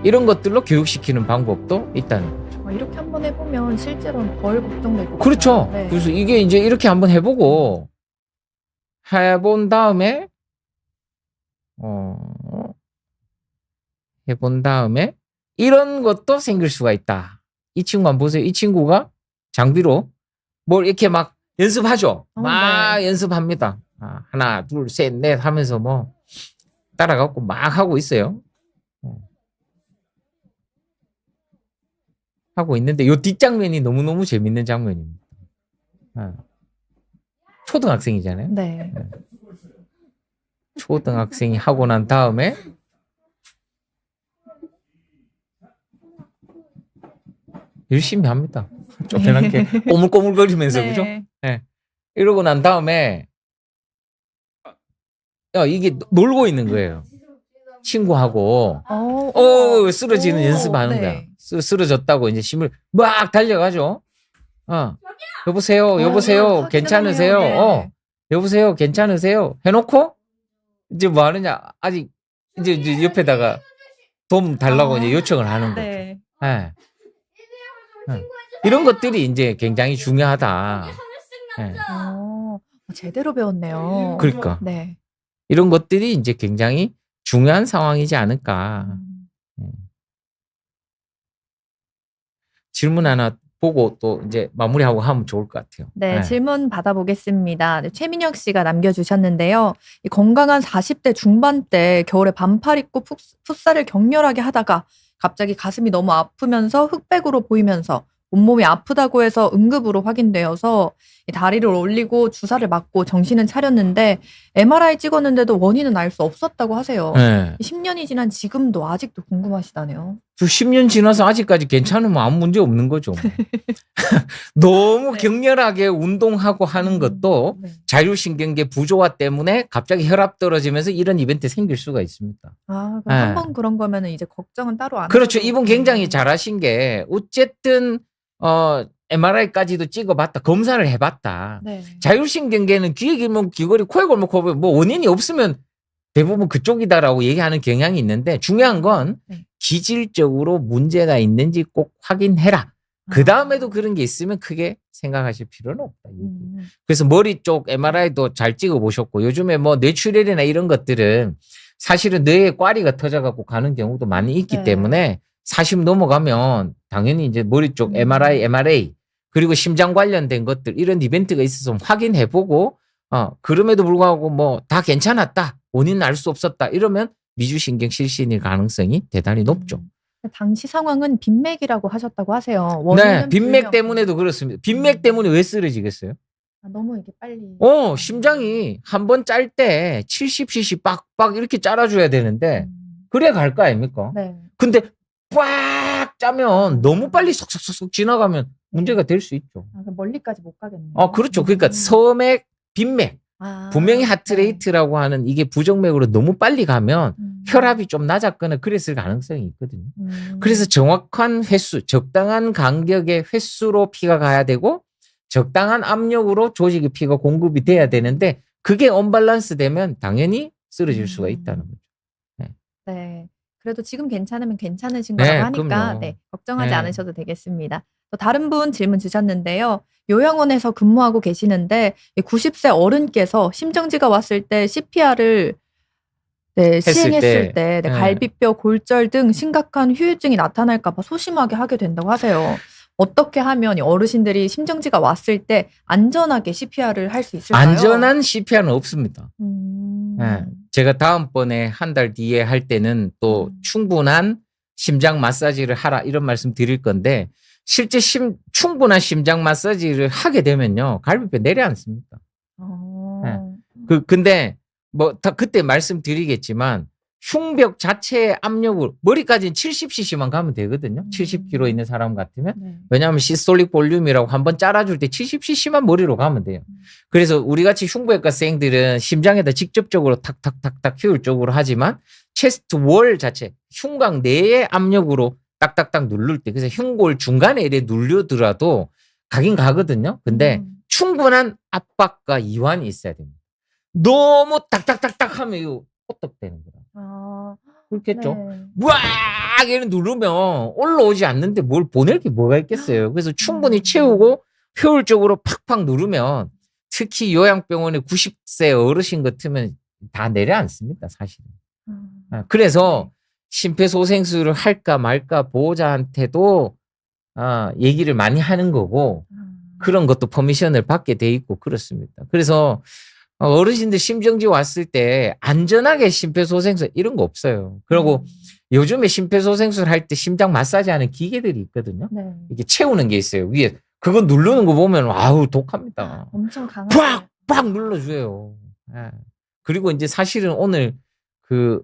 이런 것들로 교육시키는 방법도 있다는 거죠. 이렇게 한번 해보면 실제로는 덜 걱정될 것 그렇죠. 같아요. 네. 그래서 이게 이제 이렇게 한번 해보고 해본 다음에 이런 것도 생길 수가 있다. 이 친구 한번 보세요. 이 친구가 장비로 뭘 이렇게 막 연습하죠. 막 네. 연습합니다. 하나, 둘, 셋, 넷 하면서 뭐 따라가고 막 하고 있어요. 하고 있는데 요 뒷장면이 너무너무 재밌는 장면입니다. 초등학생이잖아요. 네. 초등학생이 하고 난 다음에 열심히 합니다. 쫓겨난 게 꼬물꼬물거리면서 그죠? 네. 이러고 난 다음에 이게 놀고 있는 거예요. 친구하고 쓰러지는 오, 연습하는 네. 거야. 쓰러졌다고 이제 심을 막 달려가죠. 여보세요, 여보세요, 확인을 괜찮으세요? 하네요. 네. 여보세요, 괜찮으세요? 해놓고 이제 뭐 하느냐? 아직 이제 옆에다가 도움 달라고 이제 요청을 하는 거죠. 네. 예. 이런 것들이 이제 굉장히 중요하다. 예. 제대로 배웠네요. 그러니까 네. 이런 것들이 이제 굉장히 중요한 상황이지 않을까. 질문 하나 보고 또 이제 마무리하고 하면 좋을 것 같아요. 네, 예. 질문 받아보겠습니다. 네, 최민혁 씨가 남겨주셨는데요. 이 건강한 40대 중반 때 겨울에 반팔 입고 풋살을 격렬하게 하다가 갑자기 가슴이 너무 아프면서 흑백으로 보이면서 온몸이 아프다고 해서 응급으로 확인되어서 이 다리를 올리고 주사를 맞고 정신은 차렸는데 MRI 찍었는데도 원인은 알 수 없었다고 하세요. 예. 10년이 지난 지금도 아직도 궁금하시다네요. 10년 지나서 아직까지 괜찮으면 아무 문제 없는 거죠. 너무 네. 격렬하게 운동하고 하는 것도 네. 자율신경계 부조화 때문에 갑자기 혈압 떨어지면서 이런 이벤트 생길 수가 있습니다. 그럼 네. 한번 그런 거면은 이제 걱정은 따로 안 그렇죠. 하셔도 이분 굉장히 잘하신 게 어쨌든 MRI까지도 찍어봤다. 검사를 해봤다. 네. 자율신경계는 귀에 길면 귀걸이, 코에 걸면 코걸이, 뭐 원인이 없으면 대부분 그쪽이다라고 얘기하는 경향이 있는데 중요한 건 네. 기질적으로 문제가 있는지 꼭 확인해라. 그 다음에도 그런 게 있으면 크게 생각하실 필요는 없다. 그래서 머리 쪽 MRI도 잘 찍어보셨고 요즘에 뭐 뇌출혈이나 이런 것들은 사실은 뇌에 꽈리가 터져갖고 가는 경우도 많이 있기 네. 때문에 40 넘어가면 당연히 이제 머리 쪽 MRI 그리고 심장 관련된 것들 이런 이벤트가 있어서 확인해보고 그럼에도 불구하고 뭐 다 괜찮았다. 원인은 알 수 없었다. 이러면 미주신경 실신일 가능성이 대단히 높죠. 당시 상황은 빈맥이라고 하셨다고 하세요. 네, 원인은 빈맥 불명. 때문에도 그렇습니다. 빈맥 때문에 왜 쓰러지겠어요? 너무 이게 빨리. 심장이 한 번 짤 때 70cc 빡빡 이렇게 짜라줘야 되는데 그래야 갈 거 아닙니까? 네. 근데 빡 짜면 너무 빨리 쏙쏙쏙 지나가면 문제가 될 수 있죠. 그럼 멀리까지 못 가겠네요. 그렇죠. 그러니까 서맥, 빈맥, 분명히 하트레이트라고 하는 이게 부정맥으로 너무 빨리 가면 혈압이 좀 낮았거나 그랬을 가능성이 있거든요. 그래서 정확한 횟수, 적당한 간격의 횟수로 피가 가야 되고 적당한 압력으로 조직의 피가 공급이 돼야 되는데 그게 언밸런스 되면 당연히 쓰러질 수가 있다는 거죠. 네. 그래도 지금 괜찮으면 괜찮으신 네, 거라고 하니까 그럼요. 네, 걱정하지 네. 않으셔도 되겠습니다. 또 다른 분 질문 주셨는데요. 요양원에서 근무하고 계시는데 90세 어른께서 심정지가 왔을 때 CPR을 시행했을 때 네. 갈비뼈 골절 등 심각한 후유증이 나타날까 봐 소심하게 하게 된다고 하세요. 어떻게 하면 이 어르신들이 심정지가 왔을 때 안전하게 CPR을 할 수 있을까요? 안전한 CPR은 없습니다. 네. 제가 다음번에 한 달 뒤에 할 때는 또 충분한 심장 마사지를 하라 이런 말씀 드릴 건데 실제 충분한 심장 마사지를 하게 되면요 갈비뼈 내려앉습니다. 네. 근데 뭐 다 그때 말씀드리겠지만 흉벽 자체의 압력으로 머리까지는 70cc만 가면 되거든요. 70kg 있는 사람 같으면. 네. 왜냐하면 시스톨릭 볼륨이라고 한번 짜라줄 때 70cc만 머리로 가면 돼요. 그래서 우리같이 흉부외과생들은 심장에다 직접적으로 탁탁탁탁 효율적으로 하지만 체스트 월 자체 흉곽 내의 압력으로 딱딱딱 누를 때 그래서 흉골 중간에 이렇게 눌려더라도 가긴 가거든요. 근데 충분한 압박과 이완이 있어야 됩니다. 너무 딱딱딱딱 하면 이거 호떡되는 거라. 그렇겠죠. 네. 와 얘를 누르면 올라오지 않는데 뭘 보낼 게 뭐가 있겠어요. 그래서 충분히 채우고 효율적으로 팍팍 누르면 특히 요양병원에 90세 어르신 같으면 다 내려앉습니다. 사실은. 그래서 심폐소생술을 할까 말까 보호자한테도 얘기를 많이 하는 거고 그런 것도 퍼미션을 받게 돼 있고 그렇습니다. 그래서 어르신들 심정지 왔을 때 안전하게 심폐소생술 이런 거 없어요. 그리고 요즘에 심폐소생술 할 때 심장 마사지 하는 기계들이 있거든요. 네. 이게 채우는 게 있어요. 위에 그거 누르는 거 보면 아우 독합니다. 엄청 강하게. 팍팍 눌러줘요. 예. 그리고 이제 사실은 오늘 그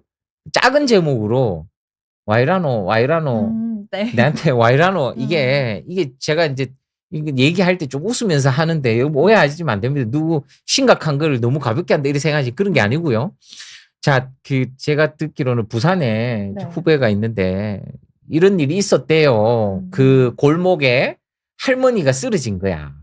작은 제목으로 와이라노 네. 내한테 와이라노 이게 제가 이제 이거 얘기할 때 좀 웃으면서 하는데 이거 오해하시면 안 됩니다. 누구 심각한 걸 너무 가볍게 한다 이렇게 생각하지 그런 게 아니고요. 자, 제가 듣기로는 부산에 네. 후배가 있는데 이런 일이 있었대요. 음. 그 골목에 할머니가 쓰러진 거야.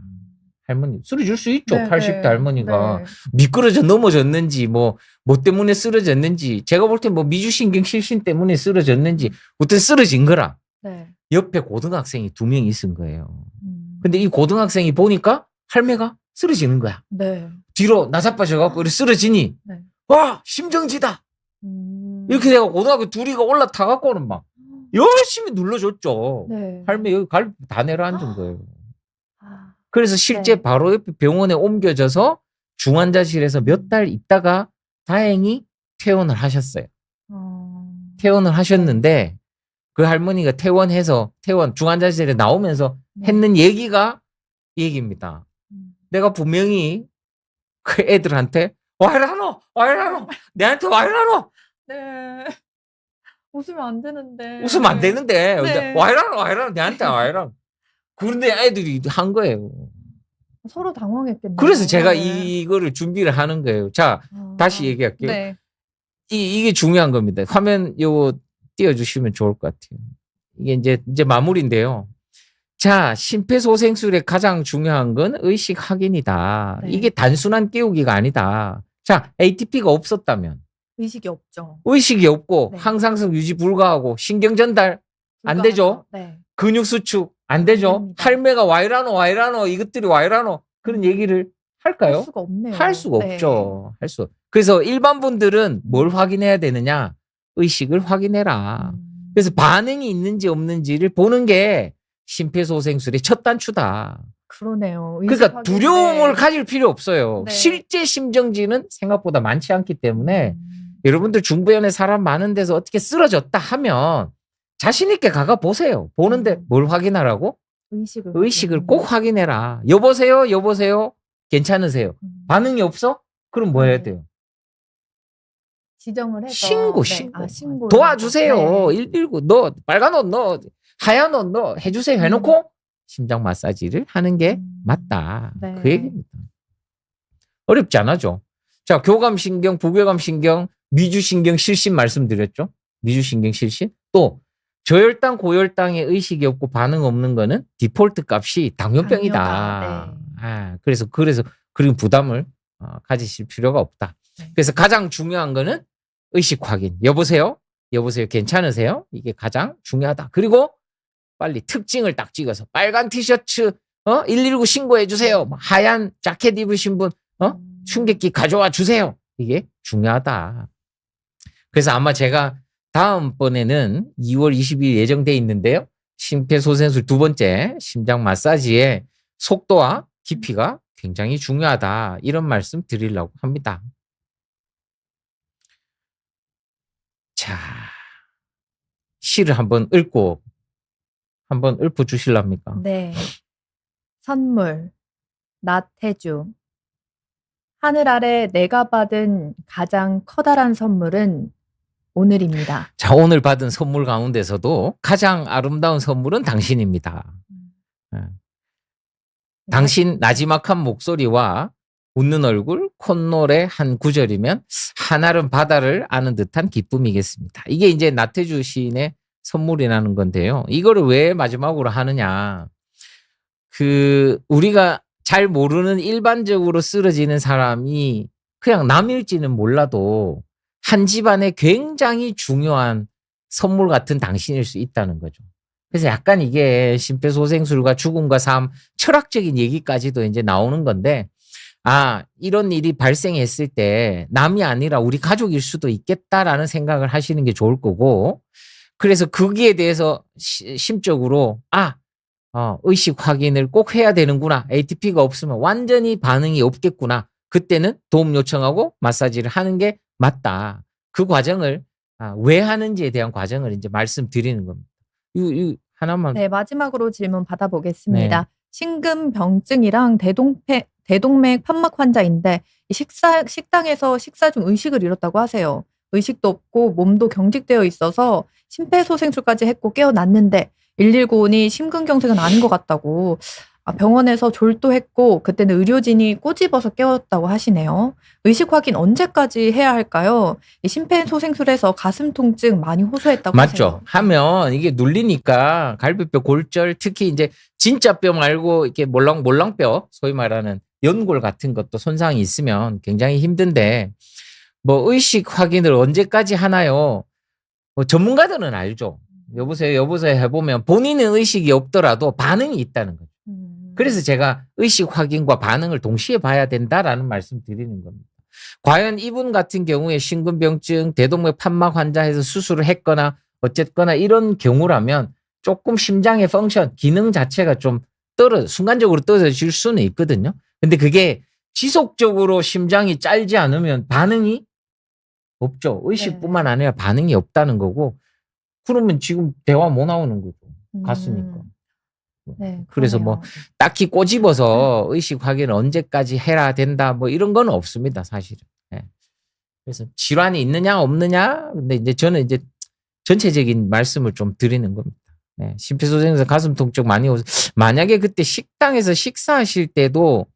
할머니 쓰러질 수 있죠. 네, 80대 네. 할머니가 네. 미끄러져 넘어졌는지 뭐 때문에 쓰러졌는지 제가 볼 때 뭐 미주신경 실신 때문에 쓰러졌는지 어떤 쓰러진 거라. 네. 옆에 고등학생이 2명이 있은 거예요. 음. 근데 이 고등학생이 보니까 할매가 쓰러지는 거야. 네. 뒤로 나자빠져갖고 이렇게 쓰러지니 네. 와 심정지다. 음. 이렇게 돼서 고등학교 둘이가 올라타갖고는 막 열심히 눌러줬죠. 네. 할매 여기 갈비 다 내려앉은 거예요. 아, 그래서 실제 네. 바로 옆에 병원에 옮겨져서 중환자실에서 몇 달 있다가 다행히 퇴원을 하셨어요. 퇴원을 하셨는데 그 할머니가 퇴원 중환자실에 나오면서 네. 했는 얘기가 이 얘기입니다. 음. 내가 분명히 그 애들한테 와이라노 내한테 와이라노 네. 웃으면 안 되는데. 웃으면 안 되는데 네. 와이라노 내한테 와이라노 그런데 애들이 한 거예요. 서로 당황했겠네요. 그래서 제가 네. 이거를 준비를 하는 거예요. 자, 아, 다시 얘기할게요. 네. 이게 중요한 겁니다. 화면 요거 띄워주시면 좋을 것 같아요. 이게 이제 마무리인데요. 자, 심폐소생술의 가장 중요한 건 의식 확인이다. 네. 이게 단순한 깨우기가 아니다. 자, ATP가 없었다면 의식이 없죠. 의식이 없고 네. 항상성 유지 불가하고 신경 전달 안 되죠. 네. 근육 수축 안 되죠. 됩니다. 할매가 와이라노 이것들이 와이라노 그런 얘기를 할까요? 할 수가 없네요. 할 수가 네. 없죠. 그래서 일반 분들은 뭘 확인해야 되느냐? 의식을 확인해라. 음. 그래서 반응이 있는지 없는지를 보는 게 심폐소생술의 첫 단추다. 그러네요. 의식 그러니까 확인. 두려움을 네. 가질 필요 없어요. 네. 실제 심정지는 생각보다 많지 않기 때문에 음. 여러분들 중부연에 사람 많은 데서 어떻게 쓰러졌다 하면 자신 있게 가가 보세요. 보는데 뭘 확인하라고? 의식을 꼭 확인해라. 여보세요? 괜찮으세요? 반응이 없어? 그럼 뭐 해야 네. 돼요? 지정을 해서 신고. 신고 도와주세요. 네. 119. 너 빨간 옷 너 하얀 옷 너 해주세요. 해놓고 심장 마사지를 하는 게 맞다. 네. 그 얘기입니다. 어렵지 않아죠. 자, 교감신경, 부교감신경, 미주신경 실신 말씀드렸죠. 미주신경 실신. 또 저혈당, 고혈당에 의식이 없고 반응 없는 거는 디폴트 값이 당뇨병이다. 당뇨다. 네. 그래서 그런 부담을 가지실 필요가 없다. 네. 그래서 가장 중요한 거는 의식 확인. 여보세요? 괜찮으세요? 이게 가장 중요하다. 그리고 빨리 특징을 딱 찍어서 빨간 티셔츠 119 신고해 주세요. 하얀 자켓 입으신 분 충격기 가져와 주세요. 이게 중요하다. 그래서 아마 제가 다음번에는 2월 20일 예정돼 있는데요. 심폐소생술 2번째 심장 마사지의 속도와 깊이가 굉장히 중요하다. 이런 말씀 드리려고 합니다. 자, 시를 한번 읊어 주실랍니까? 네. 선물, 나태주. 하늘 아래 내가 받은 가장 커다란 선물은 오늘입니다. 자, 오늘 받은 선물 가운데서도 가장 아름다운 선물은 당신입니다. 당신 나지막한 목소리와 웃는 얼굴, 콧노래 한 구절이면 한아름 바다를 아는 듯한 기쁨이겠습니다. 이게 이제 나태주 시인의 선물이라는 건데요. 이거를 왜 마지막으로 하느냐. 우리가 잘 모르는 일반적으로 쓰러지는 사람이 그냥 남일지는 몰라도 한 집안에 굉장히 중요한 선물 같은 당신일 수 있다는 거죠. 그래서 약간 이게 심폐소생술과 죽음과 삶, 철학적인 얘기까지도 이제 나오는 건데, 이런 일이 발생했을 때 남이 아니라 우리 가족일 수도 있겠다라는 생각을 하시는 게 좋을 거고, 그래서 거기에 대해서 심적으로, 의식 확인을 꼭 해야 되는구나. ATP가 없으면 완전히 반응이 없겠구나. 그때는 도움 요청하고 마사지를 하는 게 맞다. 그 과정을 왜 하는지에 대한 과정을 이제 말씀드리는 겁니다. 이 하나만. 네, 마지막으로 질문 받아보겠습니다. 네. 심근병증이랑 대동맥 판막 환자인데 식당에서 식사 중 의식을 잃었다고 하세요. 의식도 없고 몸도 경직되어 있어서 심폐소생술까지 했고 깨어났는데 119니 심근경색은 아닌 것 같다고. 병원에서 졸도했고 그때는 의료진이 꼬집어서 깨웠다고 하시네요. 의식 확인 언제까지 해야 할까요? 이 심폐소생술에서 가슴 통증 많이 호소했다고 맞죠. 하세요. 하면 이게 눌리니까 갈비뼈 골절, 특히 이제 진짜 뼈 말고 이렇게 몰랑뼈, 소위 말하는 연골 같은 것도 손상이 있으면 굉장히 힘든데, 뭐 의식 확인을 언제까지 하나요? 뭐 전문가들은 알죠. 여보세요 해보면 본인은 의식이 없더라도 반응이 있다는 거죠. 그래서 제가 의식 확인과 반응을 동시에 봐야 된다라는 말씀 드리는 겁니다. 과연 이분 같은 경우에 심근병증, 대동맥 판막 환자에서 수술을 했거나 어쨌거나 이런 경우라면 조금 심장의 펑션, 기능 자체가 좀 순간적으로 떨어질 수는 있거든요. 근데 그게 지속적으로 심장이 짧지 않으면 반응이 없죠. 의식뿐만 아니라 반응이 없다는 거고, 그러면 지금 대화 못 나오는 거죠. 갔으니까. 네, 그래서 뭐 딱히 꼬집어서 의식 확인을 언제까지 해야 된다 뭐 이런 건 없습니다, 사실은. 네. 그래서 질환이 있느냐 없느냐, 근데 이제 저는 이제 전체적인 말씀을 좀 드리는 겁니다. 네. 심폐소생술 가슴 통증 많이 오서 만약에 그때 식당에서 식사하실 때도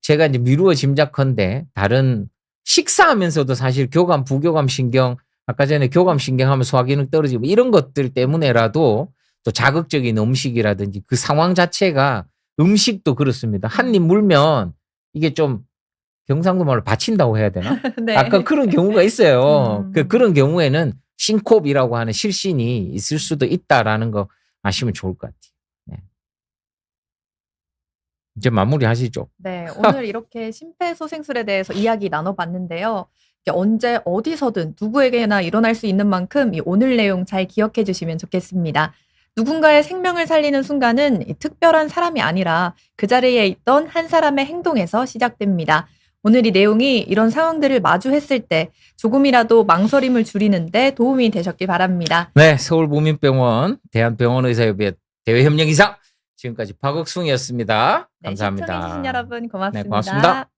제가 이제 미루어 짐작컨대 다른 식사하면서도 사실 교감, 부교감 신경, 아까 전에 교감 신경 하면 소화 기능 떨어지고 이런 것들 때문에라도 또 자극적인 음식이라든지 그 상황 자체가, 음식도 그렇습니다. 한 입 물면 이게 좀 경상도 말로 받친다고 해야 되나? 네. 아까 그런 경우가 있어요. 그런 경우에는 싱콥이라고 하는 실신이 있을 수도 있다라는 거 아시면 좋을 것 같아요. 네. 이제 마무리하시죠. 네, 오늘 이렇게 심폐소생술에 대해서 이야기 나눠봤는데요. 이게 언제 어디서든 누구에게나 일어날 수 있는 만큼 이 오늘 내용 잘 기억해 주시면 좋겠습니다. 누군가의 생명을 살리는 순간은 이 특별한 사람이 아니라 그 자리에 있던 한 사람의 행동에서 시작됩니다. 오늘 이 내용이 이런 상황들을 마주했을 때 조금이라도 망설임을 줄이는데 도움이 되셨길 바랍니다. 네, 서울보민병원 대한병원의사협의회 대외협력이사 지금까지 박옥승이었습니다. 네, 감사합니다. 시청해주신 여러분 고맙습니다. 네, 고맙습니다.